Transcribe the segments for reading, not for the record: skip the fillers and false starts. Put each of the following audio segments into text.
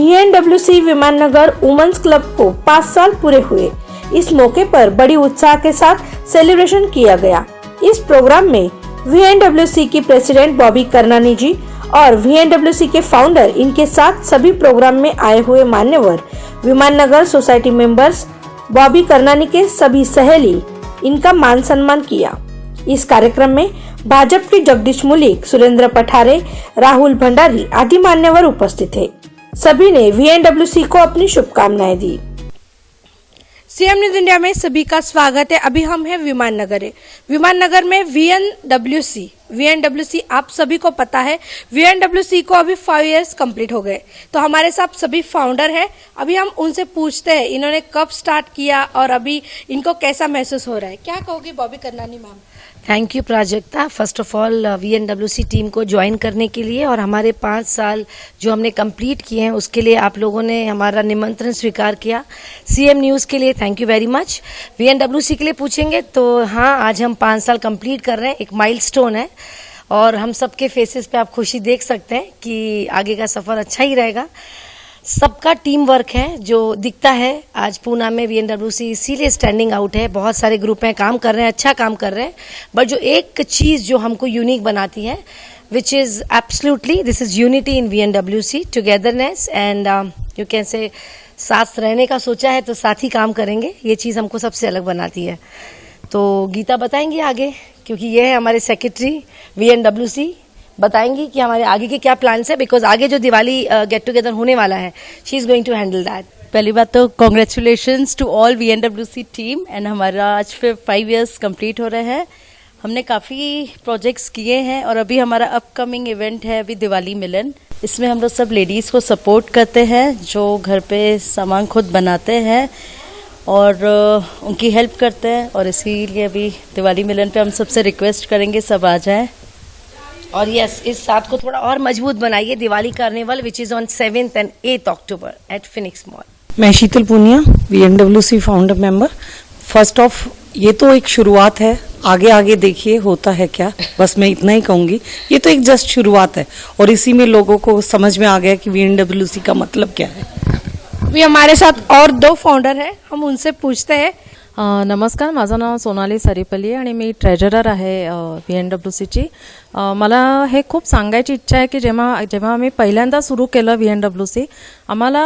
VNWC Viman Nagar women's club को 5 साल पूरे हुए। इस मौके पर बड़ी उत्साह के साथ सेलिब्रेशन किया गया। इस प्रोग्राम में VNWC की प्रेसिडेंट बॉबी करनानी जी और VNWC के फाउंडर, इनके साथ सभी प्रोग्राम में आए हुए मान्यवर, विमाननगर सोसाइटी मेंबर्स, बॉबी करनानी के सभी सहेली, इनका मान सम्मान किया। इस कार्यक्रम में भाजपा के जगदीश मुलिक, सुरेंद्र पठारे, राहुल भंडारी आदि मान्यवर उपस्थित थे। सभी ने VNWC को अपनी शुभकामनाएं दी। सीएम न्यूज इंडिया में सभी का स्वागत है। अभी हम हैं विमाननगर में VNWC आप सभी को पता है, VNWC को अभी 5 इयर्स कंप्लीट हो गए। तो हमारे साथ सभी फाउंडर हैं। अभी हम उनसे पूछते हैं इन्होंने कब स्टार्ट किया और अभी इनको कैसा महसूस हो रहा है। क्या कहोगी Bobby Karnani ma'am? Thank you Prajakta, first of all VNWC team को ज्वाइन करने के लिए और हमारे 5 साल जो हमने कंप्लीट किए हैं उसके लिए आप लोगों ने हमारा निमंत्रण स्वीकार किया। CM न्यूज़ के लिए thank you very much. VNWC के लिए पूछेंगे तो हाँ, आज हम 5 साल कंप्लीट कर रहे हैं, एक माइलस्टोन है और हम सबके फेसेस पे आप खुशी देख सकते हैं कि आगे का सफ़र अच्छा ही रहेगा। सबका टीम वर्क है जो दिखता है। आज पूना में VNWC इसीलिए स्टैंडिंग आउट है। बहुत सारे ग्रुप हैं, काम कर रहे हैं, अच्छा काम कर रहे हैं, बट जो एक चीज़ जो हमको यूनिक बनाती है, which is absolutely this is unity in VNWC, togetherness end you can say साथ रहने का सोचा है तो साथ ही काम करेंगे, ये चीज़ हमको सबसे अलग बनाती है। तो गीता बताएंगी आगे, क्योंकि ये है हमारे सेक्रेटरी VNWC, बताएंगी कि हमारे आगे के क्या प्लान्स है, बिकॉज आगे जो दिवाली गेट टुगेदर होने वाला है, she is going to handle that. पहली बात तो congratulations to all VNWC team and हमारा आज फिर 5 इयर्स कंप्लीट हो रहे हैं। हमने काफ़ी प्रोजेक्ट्स किए हैं और अभी हमारा अपकमिंग इवेंट है अभी दिवाली मिलन। इसमें हम लोग सब लेडीज़ को सपोर्ट करते हैं जो घर पे सामान खुद बनाते हैं और उनकी हेल्प करते हैं, और इसीलिए अभी दिवाली मिलन पे हम सबसे रिक्वेस्ट करेंगे सब आ जाएं। और यस, इस साथ को थोड़ा और मजबूत बनाइए। Diwali carnival which is on 7th and 8th October at Phoenix mall. मैं Sheetal Poonia, VNWC founder member. First of, ये तो एक शुरुआत है, आगे आगे देखिए होता है क्या, बस मैं इतना ही कहूंगी। ये तो एक जस्ट शुरुआत है और इसी में लोगों को समझ में आ गया कि VNWC का मतलब क्या है। अभी हमारे साथ और 2 फाउंडर हैं, हम उनसे पूछते हैं। नमस्कार, माझं नाव सोनाली सरीपल्ली आणि मी ट्रेजरर आहे VNWCची। मला हे खूप सांगायची इच्छा आहे की जेव्हा आम्ही पहिल्यांदा सुरू केलं VNWC, आम्हाला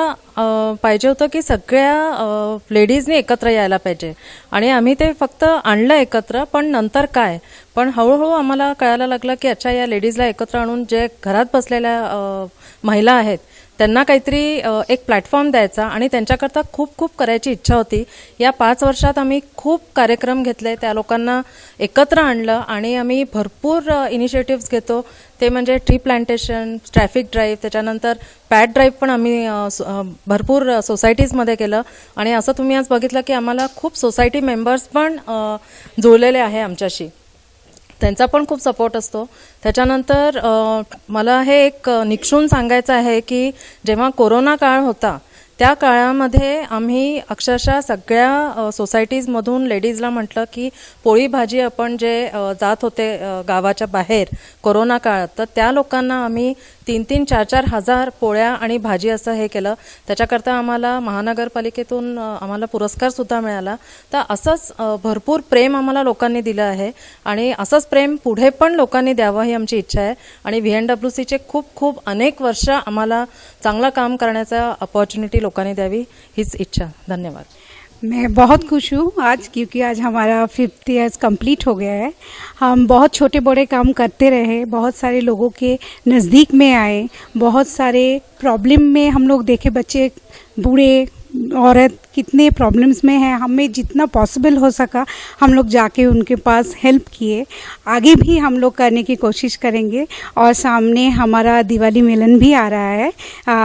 पाहिजे होतं की सगळ्या लेडीजने एकत्र यायला पाहिजे आणि आम्ही ते फक्त आणलं एकत्र, पण नंतर काय, पण हळूहळू आम्हाला कळायला लागलं की अच्छा, या लेडीजला एकत्र आणून जे घरात बसलेल्या महिला आहेत त्यांना काहीतरी एक प्लॅटफॉर्म द्यायचा आणि त्यांच्याकरता खूप खूप करायची इच्छा होती। या 5 वर्षात आम्ही खूप कार्यक्रम घेतले, त्या लोकांना एकत्र आणलं आणि आम्ही भरपूर इनिशिएटिव्स घेतो, ते म्हणजे ट्री प्लांटेशन, ट्रॅफिक ड्राईव्ह, त्याच्यानंतर पॅट ड्राईव्ह पण आम्ही भरपूर सोसायटीजमध्ये केलं आणि असं तुम्ही आज बघितलं की आम्हाला खूप सोसायटी मेंबर्स पण जोडलेले आहे आमच्याशी, त्यांचा पण खूप सपोर्ट असतो। त्याच्यानंतर मला हे एक निक्षून सांगायचं आहे की जेव्हा कोरोना काळ होता त्या काळामध्ये आम्ही अक्षरशः सगळ्या सोसायटीजमधून लेडीजला म्हटलं की पोळी भाजी आपण जे जात होते गावाच्या बाहेर कोरोना काळात, तर त्या लोकांना आम्ही 3-3, 4-4 हजार पोळ्या आणि भाजी असं हे केलं। त्याच्याकरता आम्हाला महानगरपालिकेतून आम्हाला पुरस्कार सुद्धा मिळाला। तर असंच भरपूर प्रेम आम्हाला लोकांनी दिलं आहे आणि असंच प्रेम पुढे पण लोकांनी द्यावं ही आमची इच्छा आहे आणि VNWCचे खूप खूप अनेक वर्ष आम्हाला चांगलं काम करण्याचा अपॉर्च्युनिटी लोकांनी द्यावी हीच इच्छा। धन्यवाद। मैं बहुत खुश हूँ आज, क्योंकि आज हमारा 5th ईयर्स कंप्लीट हो गया है। हम बहुत छोटे बड़े काम करते रहे, बहुत सारे लोगों के नज़दीक में आए, बहुत सारे प्रॉब्लम में हम लोग देखे, बच्चे बूढ़े औरत कितने प्रॉब्लम्स में हैं, हमें जितना पॉसिबल हो सका हम लोग जाके उनके पास हेल्प किए। आगे भी हम लोग करने की कोशिश करेंगे और सामने हमारा दिवाली मिलन भी आ रहा है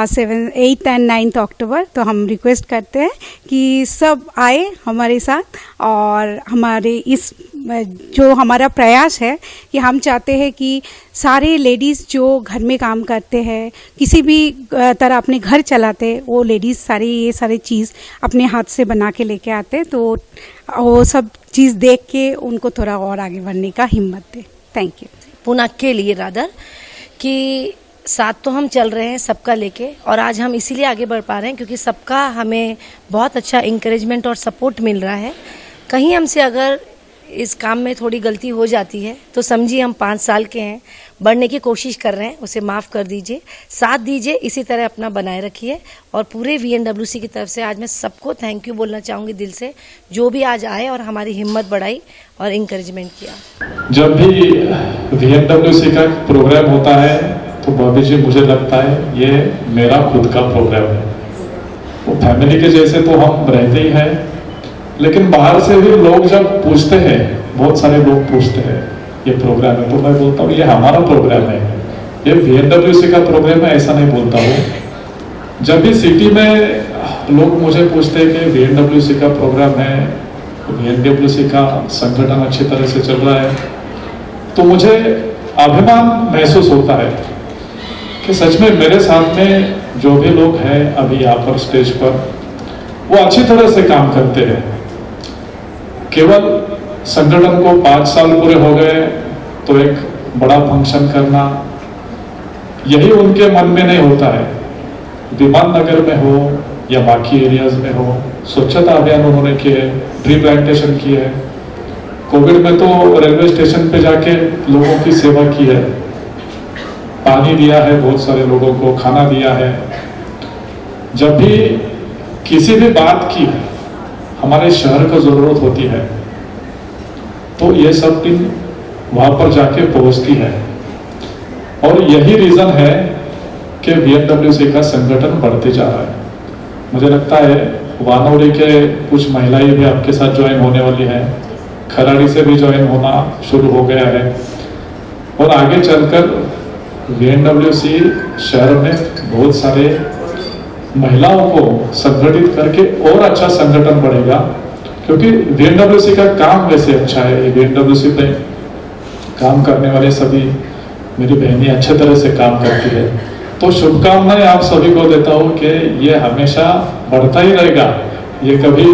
7th, 8th and 9th अक्टूबर। तो हम रिक्वेस्ट करते हैं कि सब आए हमारे साथ और हमारे इस जो हमारा प्रयास है कि हम चाहते हैं कि सारे लेडीज़ जो घर में काम करते हैं, किसी भी तरह अपने घर चलाते, वो लेडीज़ सारी ये सारी चीज़ अपने हाथ से बना के लेके आते, तो वो सब चीज़ देख के उनको थोड़ा और आगे बढ़ने का हिम्मत दे। Thank you. पुना के लिए रादर कि साथ तो हम चल रहे हैं सबका लेके, और आज हम इसीलिए आगे बढ़ पा रहे हैं क्योंकि सबका हमें बहुत अच्छा इंकरेजमेंट और सपोर्ट मिल रहा है। कहीं हमसे अगर इस काम में थोड़ी गलती हो जाती है तो समझिए हम 5 साल के हैं, बढ़ने की कोशिश कर रहे हैं, उसे माफ़ कर दीजिए, साथ दीजिए, इसी तरह अपना बनाए रखिए। और पूरे VNWC की तरफ से आज मैं सबको थैंक यू बोलना चाहूँगी दिल से, जो भी आज आए और हमारी हिम्मत बढ़ाई और इंकरेजमेंट किया। जब भी VNWC का प्रोग्राम होता है तो बॉबी जी मुझे लगता है ये मेरा खुद का प्रोग्राम है। वो फैमिली के जैसे तो हम रहते ही हैं, लेकिन बाहर से भी लोग जब पूछते हैं, बहुत सारे लोग पूछते हैं ये प्रोग्राम है, तो मैं बोलता हूँ ये हमारा प्रोग्राम है, ये VNWC का प्रोग्राम है, ऐसा नहीं बोलता हूँ। जब भी सिटी में लोग मुझे पूछते हैं कि VNWC का प्रोग्राम है, VNWC का संगठन अच्छी तरह से चल रहा है, तो मुझे अभिमान महसूस होता है कि सच में मेरे साथ में जो भी लोग हैं अभी यहाँ पर स्टेज पर, वो अच्छी तरह से काम करते हैं। केवल संगठन को 5 साल पूरे हो गए तो एक बड़ा फंक्शन करना, यही उनके मन में नहीं होता है। विमान नगर में हो या बाकी एरियाज में हो, स्वच्छता अभियान उन्होंने किए, ट्री प्लांटेशन किए, कोविड में तो रेलवे स्टेशन पे जाके लोगों की सेवा की है, पानी दिया है, बहुत सारे लोगों को खाना दिया है। जब भी किसी भी बात की हमारे शहर को जरूरत होती है तो ये सब टीम वहां पर जाके पहुंचती है, और यही रीजन है कि VNWC का संगठन बढ़ते जा रहा है। मुझे लगता है वानौरी के कुछ महिलाएं भी आपके साथ ज्वाइन होने वाली हैं, खराड़ी से भी ज्वाइन होना शुरू हो गया है, और आगे चलकर VNWC शहर में बहुत सारे महिलाओं को संगठित करके और अच्छा संगठन बढ़ेगा, क्योंकि VNWC का काम वैसे अच्छा है। VNWC पे काम करने वाले सभी मेरी बहनें अच्छे तरह से काम करती है, तो शुभकामनाएं आप सभी को देता हूँ कि ये हमेशा बढ़ता ही रहेगा, ये कभी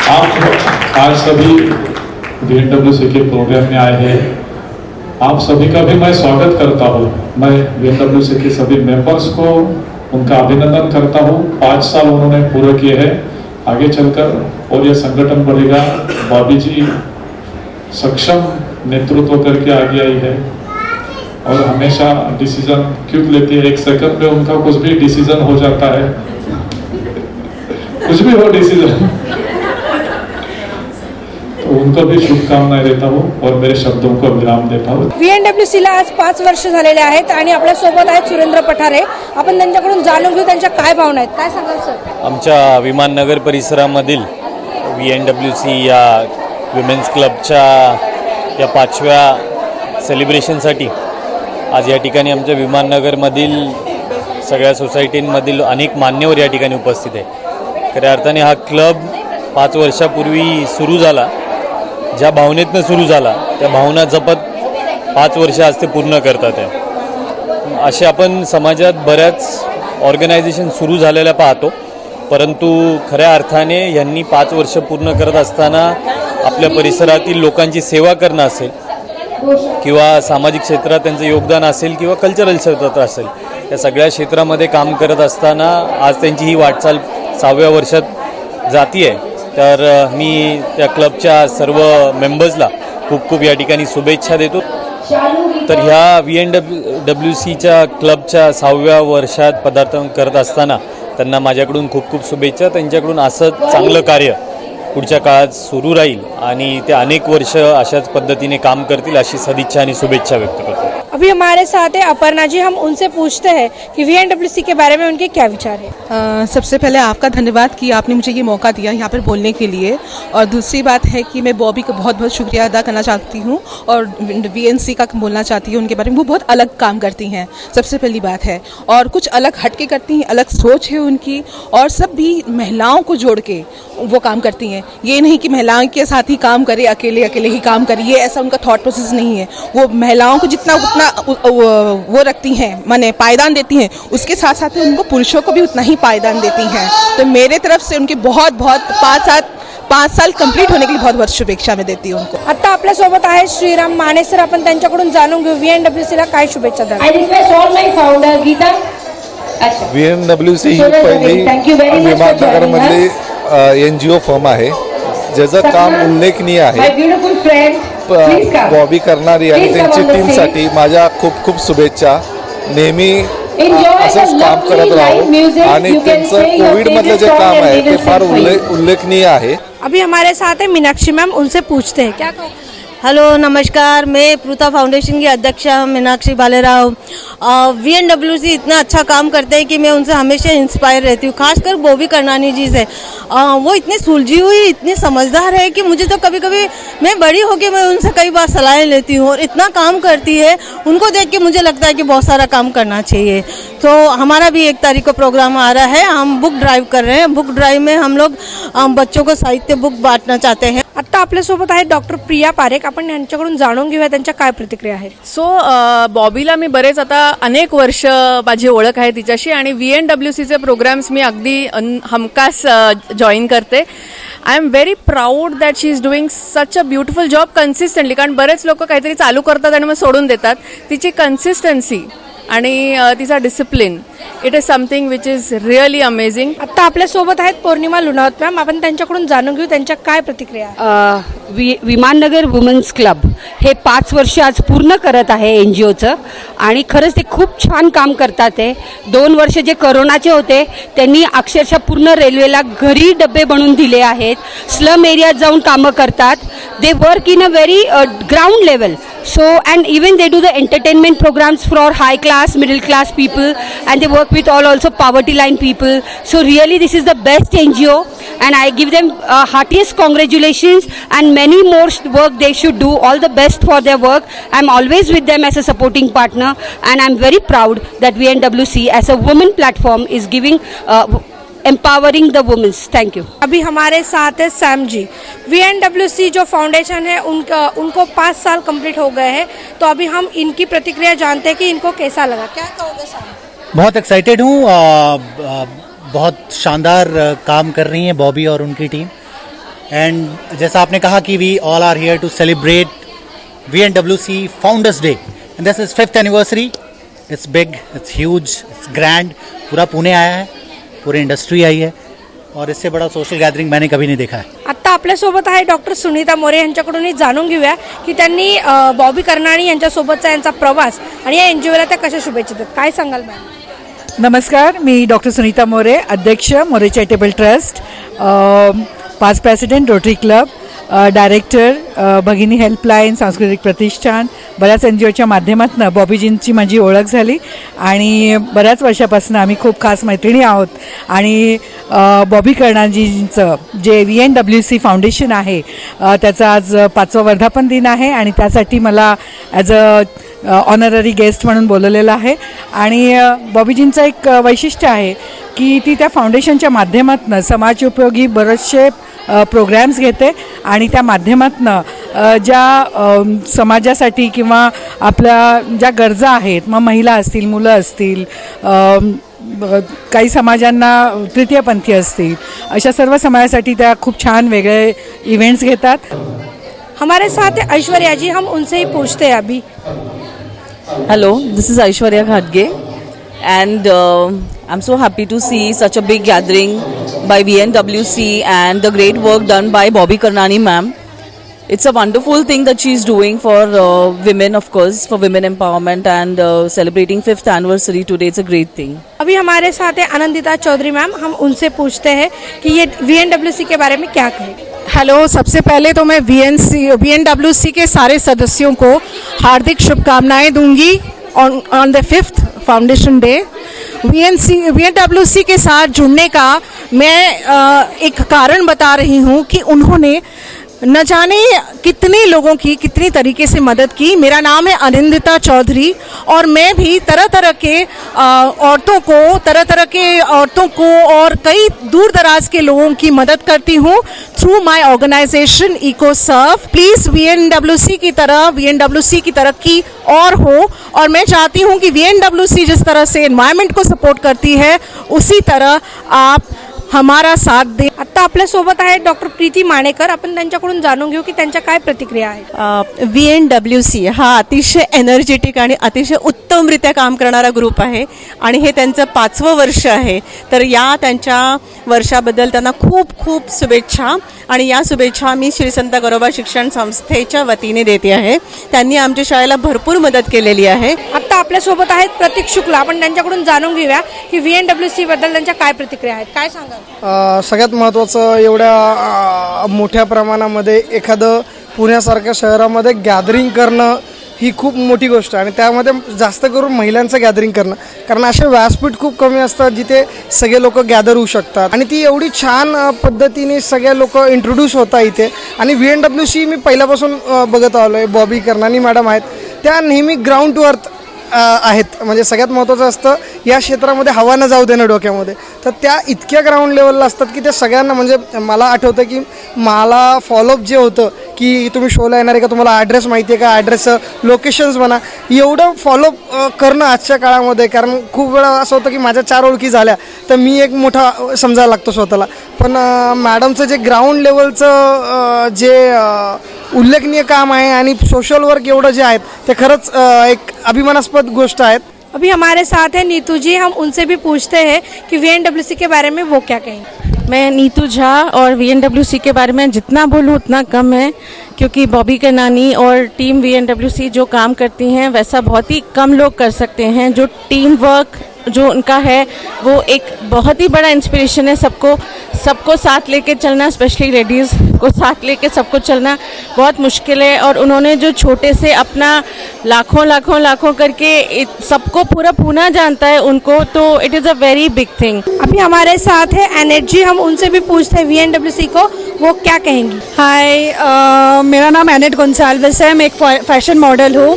आप आज सभी VNWC के प्रोग्राम में आए हैं, आप सभी का भी मैं स्वागत करता हूँ। मैं VNWC के सभी मेंबर्स को उनका अभिनंदन करता हूँ। 5 साल उन्होंने पूरे किए हैं, आगे चलकर और ये संगठन बढ़ेगा। बॉबी जी सक्षम नेतृत्व करके आगे आई है और हमेशा डिसीजन क्यों लेती है, 1 सेकंड में उनका कुछ भी डिसीजन हो जाता है, कुछ भी हो डिसीजन, तो उनको भी शुभकामनाएं देता हूँ और मेरे शब्दों को विराम देता हूँ। VNWC ला आज 5 वर्ष झालेले आहेत आणि आपल्या सोबत आहेत सुरेंद्र पठारे। आपण त्यांच्याकडून जाणून घेऊ त्यांच्या काय भावना आहेत, काय सांगाल सर? आमच्या विमान नगर परिसरामधील VNWC या विमेन्स क्लबच्या या 5व्या सेलिब्रेशनसाठी आज या ठिकाणी आमच्या विमान नगरमधील सगळ्या सोसायटींमधील अनेक मान्यवर या ठिकाणी उपस्थित आहे। खऱ्या अर्थाने हा क्लब 5 वर्षापूर्वी सुरू झाला, ज्या भावनेतनं सुरू झाला त्या भावना जपत 5 वर्ष आज ते पूर्ण करतात आहे। असे आपण समाजात बऱ्याच ऑर्गनायझेशन सुरू झालेल्या पाहतो, परंतु खऱ्या अर्थाने यांनी 5 वर्ष पूर्ण करत असताना आपल्या परिसरातील लोकांची सेवा करणं असेल किंवा सामाजिक क्षेत्रात त्यांचं योगदान असेल किंवा कल्चरल क्षेत्रात असेल, या सगळ्या क्षेत्रामध्ये काम करत असताना आज त्यांची ही वाटचाल 6व्या वर्षात जाती आहे। तर मी त्या क्लबच्या सर्व मेंबर्सला खूप खूप या ठिकाणी शुभेच्छा देतो। तर ह्या VNWCच्या क्लबच्या 6व्या वर्षात पदार्पण करत असताना त्यांना माझ्याकडून खूप खूप शुभेच्छा। त्यांच्याकडून असं चांगलं कार्य पुढच्या काळात सुरू राहील आणि ते अनेक वर्ष अशाच पद्धतीने काम करतील अशी सदिच्छा आणि शुभेच्छा व्यक्त करतो। अभी हमारे साथ है अपर्णा जी, हम उनसे पूछते हैं कि VNWC के बारे में उनके क्या विचार है। सबसे पहले आपका धन्यवाद कि आपने मुझे ये मौका दिया यहाँ पर बोलने के लिए, और दूसरी बात है कि मैं बॉबी का बहुत बहुत शुक्रिया अदा करना चाहती हूँ और VNC का बोलना चाहती हूँ उनके बारे में। वो बहुत अलग काम करती हैं, सबसे पहली बात है, और कुछ अलग हटके करती हैं, अलग सोच है उनकी, और सब भी महिलाओं को जोड़ के वो काम करती हैं। ये नहीं कि महिलाओं के साथ ही काम करे, अकेले अकेले ही काम करे, ये ऐसा उनका थॉट प्रोसेस नहीं है। वो महिलाओं को जितना उतना वो रखती हैं, माने पायदान देती हैं, उसके साथ साथ उनको पुरुषों को भी उतना ही पायदान देती हैं। तो मेरे तरफ से उनके बहुत बहुत 5 साल कंप्लीट होने के लिए बहुत बहुत शुभेच्छा मैं देती हूँ उनको। आता आपल्या सोबत आहे श्रीराम माने सर, आपण त्यांच्याकडून जाणून घेऊ VNWC ला काय शुभेच्छा द्याल. VNWC ही पहिली विमाननगरमधली NGO फर्म आहे ज्याचं काम उल्लेखनीय आहे. बॉबी करणारी आणि त्यांची टीमसाठी माझ्या खूप खूप शुभेच्छा. नेहमी असंच काम करत राहू आणि त्यांचं कोविडमधलं जे काम आहे ते फार उल्लेखनीय आहे. अभी हमारे साथ है मीनाक्षी मैम, उनसे पूछते हैं क्या कहो. हेलो नमस्कार, मैं प्रुता फाउंडेशन की अध्यक्षा मीनाक्षी भालेराव. VNWC इतना अच्छा काम करते हैं कि मैं उनसे हमेशा इंस्पायर रहती हूँ. खासकर बॉबी करनानी जी से, वो इतनी सुलझी हुई, इतनी समझदार है कि मुझे तो कभी कभी मैं बड़ी होकर मैं उनसे कई बार सलाहें लेती हूँ और इतना काम करती है. उनको देख के मुझे लगता है कि बहुत सारा काम करना चाहिए. तो हमारा भी 1 तारीख को प्रोग्राम आ रहा है. हम बुक ड्राइव कर रहे हैं. बुक ड्राइव में हम लोग बच्चों को साहित्य बुक बांटना चाहते हैं. आता आपल्यासोबत आहेत डॉक्टर प्रिया पारेख, आपण यांच्याकडून जाणून घेऊया त्यांच्या काय प्रतिक्रिया आहेत. सो बॉबीला मी बरेच आता अनेक वर्ष माझी ओळख आहे तिच्याशी आणि VNWCचे प्रोग्राम्स मी अगदी हमखास जॉईन करते. I am very proud that she is doing such a beautiful job consistently. कारण बरेच लोक काहीतरी चालू करतात आणि मग सोडून देतात. तिची कन्सिस्टन्सी आणि तिचा discipline, it is something which is really amazing. आता आपल्यासोबत आहेत पौर्णिमा लुणावत मॅम, आपण त्यांच्याकडून जाणून घेऊ त्यांच्या काय प्रतिक्रिया आहेत. विमाननगर वुमन्स क्लब हे 5 वर्ष आज पूर्ण करत आहे NGOचं आणि खरंच ते खूप छान काम करतात. ते 2 वर्ष जे करोनाचे होते त्यांनी अक्षरशः पूर्ण रेल्वेला घरी डबे बनवून दिले आहेत. स्लम एरियात जाऊन कामं करतात. They work in a very ground level. So and even they do the entertainment programs for high class, middle class people, and they work with all also poverty line people. So really this is the best NGO and I give them heartiest congratulations and many more work they should do. All the best for their work. I'm always with them as a supporting partner and I'm very proud that VNWC as a women platform is giving empowering the women. Thank you. अभी हमारे साथ है Sam जी. VNWC जो foundation है उनको 5 साल complete हो गए हैं, तो अभी हम इनकी प्रतिक्रिया जानते हैं कि इनको कैसा लगा. क्या कहोगे सैम? बहुत एक्साइटेड हूँ. बहुत शानदार काम कर रही हैं बॉबी और उनकी टीम. एंड जैसा आपने कहा कि we all are here to celebrate VNWC founders day and this is 5th anniversary. It's big, it's huge, it's grand. पूरा पुणे आया है, पूरी इंडस्ट्री आई है और इससे बड़ा सोशल गॅदरिंग मैंने कभी नहीं देखा है. आता आपल्यासोबत आहे डॉक्टर सुनीता मोरे, यांच्याकडून जाणून घेऊया की त्यांनी बॉबी करनानी यांच्यासोबतचा यांचा प्रवास आणि या NGOला त्या कशा शुभेच्छा देतात. काय सांगाल मॅम? नमस्कार, मी डॉक्टर सुनीता मोरे, अध्यक्ष More charitable trust, past president rotary club, director भगिनी हेल्पलाईन, सांस्कृतिक प्रतिष्ठान. बऱ्याच NGOच्या माध्यमातून बॉबीजींची माझी ओळख झाली आणि बऱ्याच वर्षापासून आम्ही खूप खास मैत्रिणी आहोत. आणि बॉबी करनाजींचं जे VNWC फाउंडेशन आहे त्याचा आज 5वा वर्धापन दिन आहे आणि त्यासाठी मला ॲज अ ऑनररी गेस्ट म्हणून बोलवलेलं आहे. आणि बॉबीजींचं एक वैशिष्ट्य आहे की ती त्या फाउंडेशनच्या माध्यमातून समाजोपयोगी बरेचसे प्रोग्रॅम्स घेते आणि त्या माध्यमातून ज्या समाजासाठी किंवा आपल्या ज्या गरजा आहेत, मग महिला असतील, मुलं असतील, काही समाजांना तृतीयपंथी असतील, अशा सर्व समाजासाठी त्या खूप छान वेगळे इव्हेंट्स घेतात. हमारे साथ है ऐश्वर्या जी, हम उनसे ही पूछते हैं अभी. Hello, this is Aishwarya Khadge and I'm so happy to see such a big gathering by VNWC and the great work done by Bobby Karnani ma'am. It's a wonderful thing that she's doing for women, of course, for women empowerment and celebrating 5th anniversary today. It's a great thing. अभी हमारे साथ है Anandita Chaudhari ma'am, हम उनसे पूछते हैं कि ये VNWC के बारे में क्या कहें. हेलो, सबसे पहले तो मैं VNWC के सारे सदस्यों को हार्दिक शुभकामनाएं दूंगी on the 5th foundation day. VNWC के साथ जुड़ने का मैं एक कारण बता रही हूँ कि उन्होंने न जाने कितने लोगों की कितनी तरीके से मदद की. मेरा नाम है आनंदिता चौधरी और मैं भी तरह तरह के औरतों को और कई दूर दराज के लोगों की मदद करती हूँ through my organisation Ecoserve. Please VNWC की तरक्की और हो, और मैं चाहती हूँ कि VNWC जिस तरह से एनवायरनमेंट को सपोर्ट करती है उसी तरह आप हमारा साथ दें. आता आपल्यासोबत आहेत डॉक्टर प्रीती माणेकर. आपण त्यांच्याकडून जाणून घेऊ की त्यांच्या काय प्रतिक्रिया आहेत. VNWC हा अतिशय एनर्जेटिक आणि अतिशय उत्तमरित्या काम करणारा ग्रुप आहे आणि हे त्यांचं 5वं वर्ष आहे. तर या त्यांच्या वर्षाबद्दल त्यांना खूप खूप शुभेच्छा आणि या शुभेच्छा मी श्री संत गरोबा शिक्षण संस्थेच्या वतीने देते आहे. त्यांनी आमच्या शाळेला भरपूर मदत केलेली आहे. आता आपल्यासोबत आहेत प्रतीक शुक्ला. आपण त्यांच्याकडून जाणून घेऊया की VNWC बद्दल त्यांच्या काय प्रतिक्रिया आहेत. काय सांगाल. सगळ्यात महत्त्वाचं एवढ्या मोठ्या प्रमाणामध्ये एखादं पुण्यासारख्या शहरामध्ये गॅदरिंग करणं ही खूप मोठी गोष्ट आहे आणि त्यामध्ये जास्त करून महिलांचं गॅदरिंग करणं, कारण असे व्यासपीठ खूप कमी असतात जिथे सगळे लोक गॅदर होऊ शकतात आणि ती एवढी छान पद्धतीने सगळे लोक इंट्रोड्यूस होता इथे. आणि VNWC मी पहिल्यापासून बघत आलो आहे. बॉबी कर्नानी मॅडम आहेत त्या नेहमी ग्राउंड टू अर्थ आहेत. म्हणजे सगळ्यात महत्त्वाचं असतं या क्षेत्रामध्ये हवा न जाऊ देणं डोक्यामध्ये. तर त्या इतक्या ग्राउंड लेवलला असतात की ते सगळ्यांना, म्हणजे मला आठवतं की मला फॉलोअप जे होतं की तुम्ही शोला येणार आहे का, तुम्हाला ॲड्रेस माहिती आहे का, ॲड्रेसचं लोकेशन्स म्हणा, एवढं फॉलोअप करणं आजच्या काळामध्ये. कारण खूप वेळा असं होतं की माझ्या 4 ओळखी झाल्या तर मी एक मोठा समजायला लागतो स्वतःला. पण मॅडमचं जे ग्राउंड लेवलचं जे उल्लेखनीय काम आहे आणि सोशल वर्क एवढं जे आहेत ते खरंच एक अभिमानास्पद गोष्ट आहेत. अभी हमारे साथ है नीतू जी. हम उनसे भी पूछते हैं कि VNWC के बारे में वो क्या कहेंगे. मैं नीतू झा और VNWC के बारे में जितना बोलूँ उतना कम है, क्योंकि बॉबी कर्नानी और टीम VNWC जो काम करती हैं वैसा बहुत ही कम लोग कर सकते हैं. जो टीम वर्क जो उनका है वो एक बहुत ही बड़ा इंस्पिरेशन है. सबको साथ लेके चलना, स्पेशली लेडीज़ को साथ लेके सबको चलना बहुत मुश्किल है. और उन्होंने जो छोटे से अपना लाखों करके सबको पूरा पूना जानता है उनको, तो it is a very big thing. अभी हमारे साथ है एनर्जी. हम उनसे भी पूछते हैं VNWC को वो क्या कहेंगी. हाय, मेरा नाम एनेट गोंसाल्विस है. मैं एक फैशन मॉडल हूँ.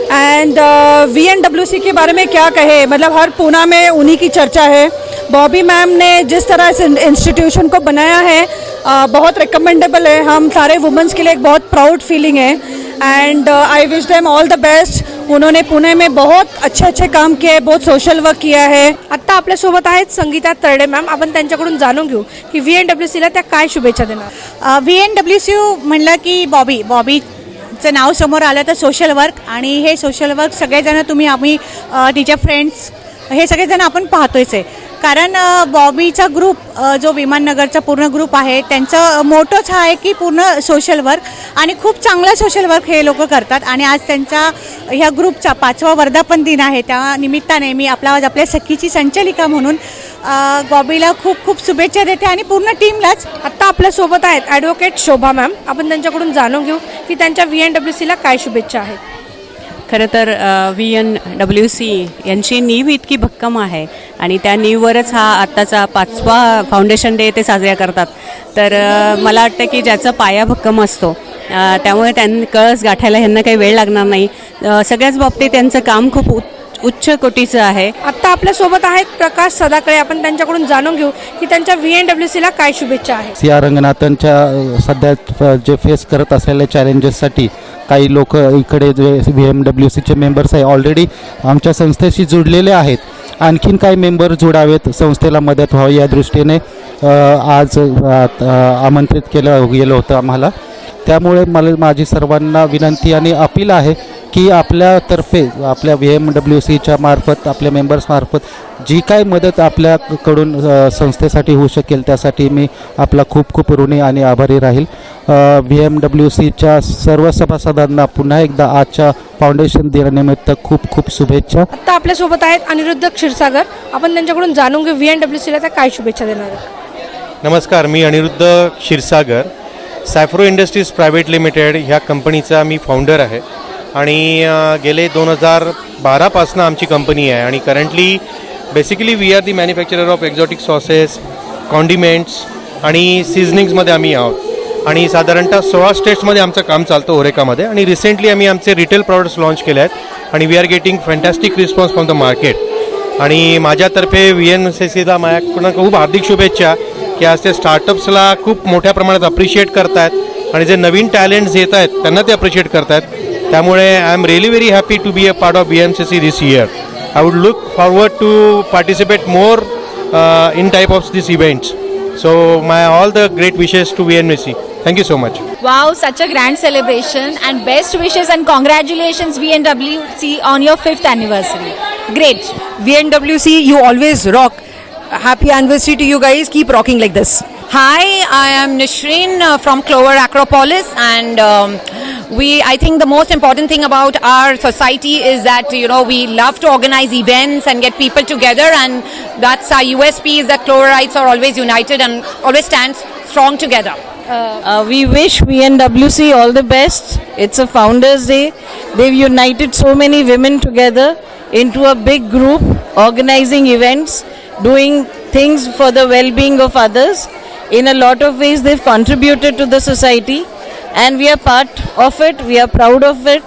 एंड VNWC के बारे में क्या कहे, मतलब हर पूना में उन्हीं की चर्चा है. बॉबी मैम ने जिस तरह इस इंस्टीट्यूशन को बनाया है बहुत रिकमेंडेबल है. हम सारे वुमेंस के लिए एक बहुत प्राउड फीलिंग है and I wish them all the best. उन्होंने पुणे में बहुत अच्छे काम किए, बहुत सोशल वर्क किया है. आता आपल्यासोबत आहेत संगीता तरडे मॅम. आपण त्यांच्याकडून जाणून घेऊ की VNWCला त्या काय शुभेच्छा देणार. VNWC म्हणलं की बॉबीचं नाव समोर आलं तर सोशल वर्क, आणि हे सोशल वर्क सगळेजण आम्ही तिच्या फ्रेंड्स हे सगळेजण आपण पाहतोयच आहे. कारण बॉबीचा ग्रुप जो विमाननगरचा पूर्ण ग्रुप आहे त्यांचं मोटोच हा आहे की पूर्ण सोशल वर्क, आणि खूप चांगला सोशल वर्क हे लोक करतात. आणि आज त्यांच्या ह्या ग्रुपचा 5वा वर्धापन दिन आहे. त्या निमित्ताने मी आपल्या सखीची संचालिका म्हणून बॉबीला खूप खूप शुभेच्छा देते आणि पूर्ण टीमलाच. आता आपल्यासोबत आहेत ॲडव्होकेट शोभा मॅम. आपण त्यांच्याकडून जाणून घेऊ की त्यांच्या VNWCला काय शुभेच्छा आहेत. खरं तर VNWC यांची नीव इतकी भक्कम आहे आणि त्या नीववरच हा आत्ताचा 5वा फाउंडेशन डे ते साजरा करतात. तर मला वाटतं की ज्याचा पाया भक्कम असतो त्यामुळे त्यांनी कळस गाठायला ह्यांना काही वेळ लागणार नाही. सगळ्याच बाबतीत त्यांचं काम खूप उच्च कोटीचं आहे. आता आपल्यासोबत आहेत प्रकाश सदाकळे. आपण त्यांच्याकडून जाणून घेऊ की त्यांच्या VNWCला काय शुभेच्छा आहेत. या रंगनाथनच्या सध्या जे फेस करत असलेल्या चॅलेंजेससाठी काही लोक इकडे जे VNWCचे मेंबर्स आहे ऑलरेडी आमच्या संस्थेशी जुडलेले आहेत. आणखीन काही मेंबर जोडावेत, संस्थेला मदत व्हावी या दृष्टीने आज आमंत्रित केलं गेलं होतं आम्हाला. त्यामुळे माझी सर्वांना विनंती आणि अपील आहे की आपल्यातर्फे आपल्या VNWCच्या मार्फत आपल्या मेंबर्समार्फत जी काय मदत आपल्याकडून संस्थेसाठी होऊ शकेल त्यासाठी मी आपला खूप खूप ऋणी आणि आभारी राहील. VNWCच्या सर्व सभासदांना पुन्हा एकदा आजच्या फाउंडेशन दिनानिमित्त खूप खूप शुभेच्छा. आता आपल्यासोबत आहेत अनिरुद्ध क्षीरसागर. आपण त्यांच्याकडून जाणून घेऊ VNWCला त्या काय शुभेच्छा देणार आहेत. नमस्कार, मी Aniruddha Kshirsagar. Safro industries private limited ह्या कंपनीचा मी फाउंडर आहे आणि गेले 2012पासून आमची कंपनी आहे. आणि currently basically we are the manufacturer of exotic sauces, condiments आणि सिझनिंग्समध्ये आम्ही आहोत. आणि साधारणतः 16 स्टेट्समध्ये आमचं काम चालतं ओरेकामध्ये. आणि रिसेंटली आम्ही आमचे रिटेल प्रॉडक्ट्स लॉन्च केले आहेत आणि we are getting fantastic response from the market. आणि माझ्यातर्फे VNWCला माझ्याकडून खूप हार्दिक शुभेच्छा की आज ते स्टार्टअप्सला खूप मोठ्या प्रमाणात अप्रिशिएट करतायत आणि जे नवीन टॅलेंट्स येत आहेत त्यांना ते अप्रिशिएट करतायत. त्यामुळे I am really very happy to be a part of VNWC this year. I would look forward to participate more in type of this events. So my all the great wishes to VNWC. Thank you so much. Wow, such a grand celebration and best wishes and congratulations VNWC on your 5th anniversary. Great. VNWC, you always rock. Happy anniversary to you guys. Keep rocking like this. Hi, I am Nishreen from Clover Acropolis, and I think the most important thing about our society is that we love to organize events and get people together, and that's our USP is that Cloverites are always united and always stand strong together. We wish VNWC all the best. It's a Founders Day. They've united so many women together into a big group, organizing events, doing things for the well-being of others. In a lot of ways, they've contributed to the society, and we are part of it. We are proud of it.